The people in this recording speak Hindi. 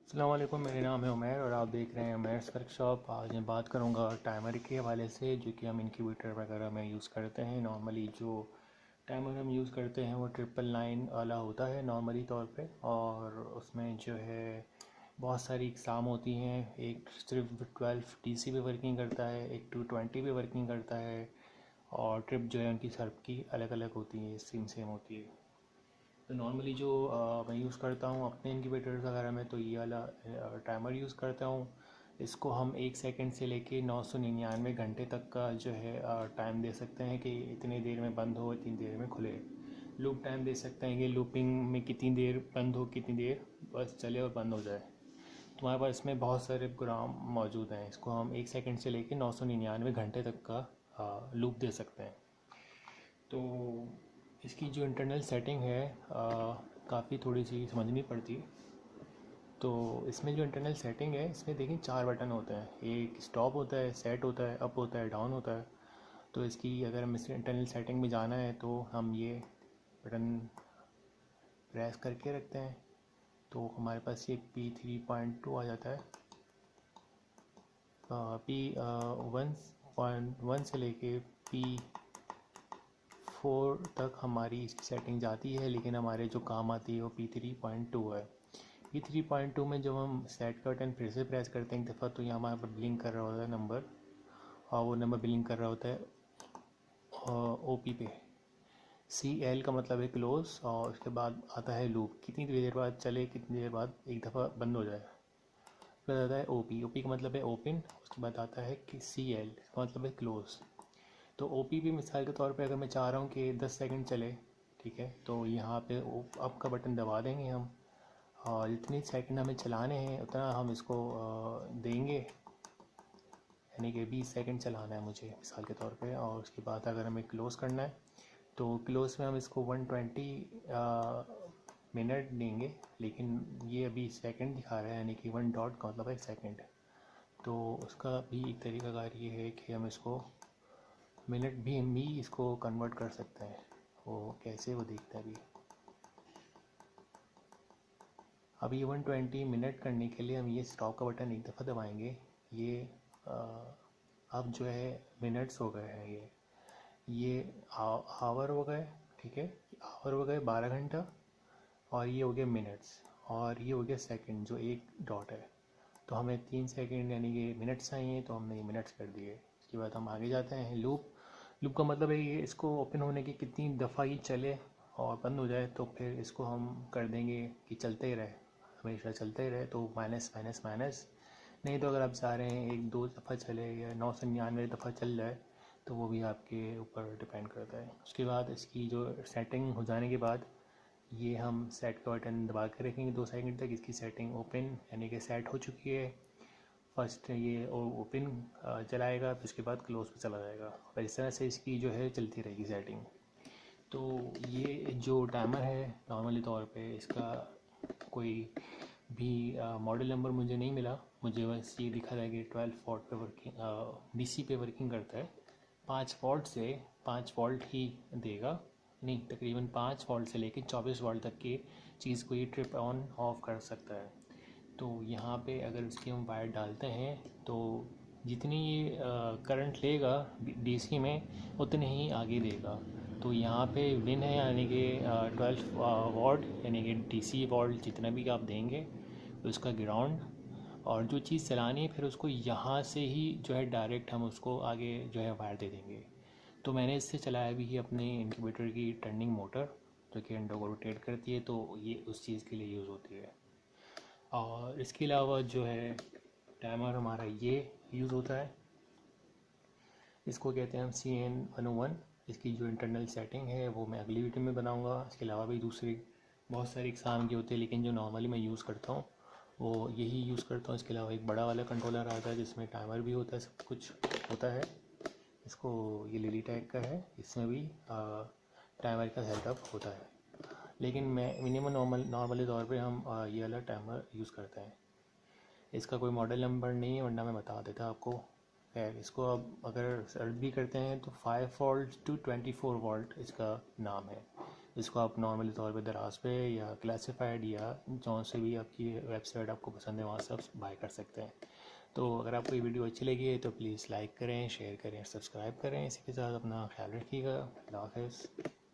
अस्सलाम वालेकुम, मेरा नाम है उमैर और आप देख रहे हैं उमैर्स वर्कशॉप। आज मैं बात करूंगा टाइमर के हवाले से, जो कि हम इंक्यूबेटर वगैरह में यूज़ करते हैं। नॉर्मली जो टाइमर हम यूज़ करते हैं वो 999 वाला होता है नॉर्मली तौर पे, और उसमें जो है बहुत सारी इकसाम होती हैं। एक सिर्फ 12 डीसी पे वर्किंग करता है, एक 220 पे वर्किंग करता है, और ट्रिप जो है उनकी सर्फ की अलग अलग होती है, सेम सेम होती है। तो नॉर्मली जो मैं यूज़ करता हूँ अपने इंक्यूबेटर्स वगैरह में, तो ये वाला टाइमर यूज़ करता हूँ। इसको हम 1 सेकंड से लेके 999 घंटे तक का जो है टाइम दे सकते हैं कि इतनी देर में बंद हो, इतनी देर में खुले। लूप टाइम दे सकते हैं कि लूपिंग में कितनी देर बंद हो, कितनी देर बस चले और बंद हो जाए। तो हमारे पास इसमें बहुत सारे प्रोग्राम मौजूद हैं। इसको हम 1 सेकंड से लेके 999 घंटे तक का लूप दे सकते हैं। तो इसकी जो इंटरनल सेटिंग है काफ़ी थोड़ी सी समझनी पड़ती है। तो इसमें जो इंटरनल सेटिंग है, इसमें देखिए 4 बटन होते हैं। एक स्टॉप होता है, सेट होता है, अप होता है, डाउन होता है। तो इसकी अगर हम इस इंटरनल सेटिंग में जाना है तो हम ये बटन प्रेस करके रखते हैं, तो हमारे पास ये P3.2 आ जाता है। P1.1 से लेके P4 तक हमारी इसकी सेटिंग जाती है, लेकिन हमारे जो काम आती है वो P3.2 है। P3.2 में जब हम सेट का बटन फिर से प्रेस करते हैं एक दफ़ा, तो यहाँ हमारे पर ब्लिंक कर रहा होता है नंबर, और वो नंबर ब्लिंक कर रहा होता है OP पे। CL का मतलब है क्लोज, और उसके बाद आता है लूप, कितनी देर बाद चले, कितनी देर बाद एक दफ़ा बंद हो जाए। उसके बाद आता है OP का मतलब है ओपन। उसके बाद आता है कि CL का मतलब है क्लोज। तो OP भी मिसाल के तौर पे अगर मैं चाह रहा हूँ कि 10 सेकंड चले, ठीक है, तो यहाँ पे अप का बटन दबा देंगे हम, और जितनी सेकंड हमें चलाने हैं उतना हम इसको देंगे। यानी कि 20 सेकंड चलाना है मुझे मिसाल के तौर पे, और उसके बाद अगर हमें क्लोज़ करना है तो क्लोज़ में हम इसको 120 मिनट देंगे, लेकिन ये अभी सेकंड दिखा रहा है, यानी कि 1 डॉट का मतलब है सेकंड। तो उसका भी एक तरीकाकार ये है कि हम इसको मिनट भी हम भी इसको कन्वर्ट कर सकते हैं। वो कैसे, वो देखते हैं अभी। अब ये 120 मिनट करने के लिए हम ये स्टॉप का बटन एक दफ़ा दबाएंगे। ये अब जो है मिनट्स हो गए हैं, ये आवर हो गए, ठीक है। आवर हो गए 12 घंटा, और ये हो गया मिनट्स, और ये हो गया सेकंड जो एक डॉट है। तो हमें 3 सेकंड यानी कि मिनट्स चाहिए, तो हमने ये मिनट्स कर दिए। इसके बाद हम आगे जाते हैं। लूप लूप का मतलब है ये इसको ओपन होने की कितनी दफ़ा ये चले और बंद हो जाए, तो फिर इसको हम कर देंगे कि चलते ही रहे, हमेशा चलते ही रहे। तो माइनस माइनस माइनस। नहीं तो अगर आप चाह रहे हैं 1-2 दफ़ा चले या 999 दफ़ा चल जाए, तो वो भी आपके ऊपर डिपेंड करता है। उसके बाद इसकी जो सेटिंग हो जाने के बाद ये हम सेट का बटन दबा के रखेंगे 2 सेकंड तक। इसकी सेटिंग ओपन यानी कि सेट हो चुकी है। फर्स्ट ये ओपन चलाएगा, फिर उसके बाद क्लोज पे चला जाएगा, और इस तरह से इसकी जो है चलती रहेगी सेटिंग। तो ये जो टाइमर है नॉर्मली तौर पे इसका कोई भी मॉडल नंबर मुझे नहीं मिला। मुझे बस ये दिखा था कि 12 वॉट पे वर्किंग डीसी पे वर्किंग करता है। 5 वॉट से 5 वॉल्ट ही देगा, नहीं तकरीबन 5 वॉल्ट से लेकर 24 वॉल्ट तक की चीज़ को ये ट्रिप ऑन ऑफ कर सकता है। तो यहाँ पे अगर उसकी हम वायर डालते हैं तो जितनी ये करंट लेगा डीसी में, उतने ही आगे देगा। तो यहाँ पे विन है, यानी कि 12 वॉट, यानी कि डीसी वॉल्ट जितना भी आप देंगे उसका ग्राउंड, और जो चीज़ चलानी है फिर उसको यहाँ से ही जो है डायरेक्ट हम उसको आगे जो है वायर दे देंगे। तो मैंने इससे चलाया भी है अपने इंक्यूबेटर की टर्निंग मोटर, जो कि अंडों को रोटेट करती है, तो ये उस चीज़ के लिए यूज़ होती है। और इसके अलावा जो है टाइमर हमारा ये यूज़ होता है, इसको कहते हैं हम CN101। इसकी जो इंटरनल सेटिंग है वो मैं अगली वीडियो में बनाऊंगा। इसके अलावा भी दूसरी बहुत सारी इकसाम की होती है, लेकिन जो नॉर्मली मैं यूज़ करता हूँ वो यही यूज़ करता हूँ। इसके अलावा एक बड़ा वाला कंट्रोलर आता है जिसमें टाइमर भी होता है, सब कुछ होता है। इसको ये लिली टैग का है, इसमें भी टाइमर का सेटअप होता है। लेकिन मैं मिनिमम नॉर्मली तौर पे हम ये वाला टाइमर यूज़ करते हैं। इसका कोई मॉडल नंबर नहीं है, वरना मैं बता देता आपको। खैर, इसको अब अगर सर्च भी करते हैं तो 5 वोल्ट टू 24 वोल्ट इसका नाम है। इसको आप नॉर्मली तौर पे दराज पे या क्लासिफाइड या जौन से भी आपकी वेबसाइट आपको पसंद है वहाँ से आप बाय कर सकते हैं। तो अगर आपको ये वीडियो अच्छी लगी तो प्लीज़ लाइक करें, शेयर करें, सब्सक्राइब करें। इसी के साथ अपना ख्याल रखिएगा। अल्लाह हाफ़िज़।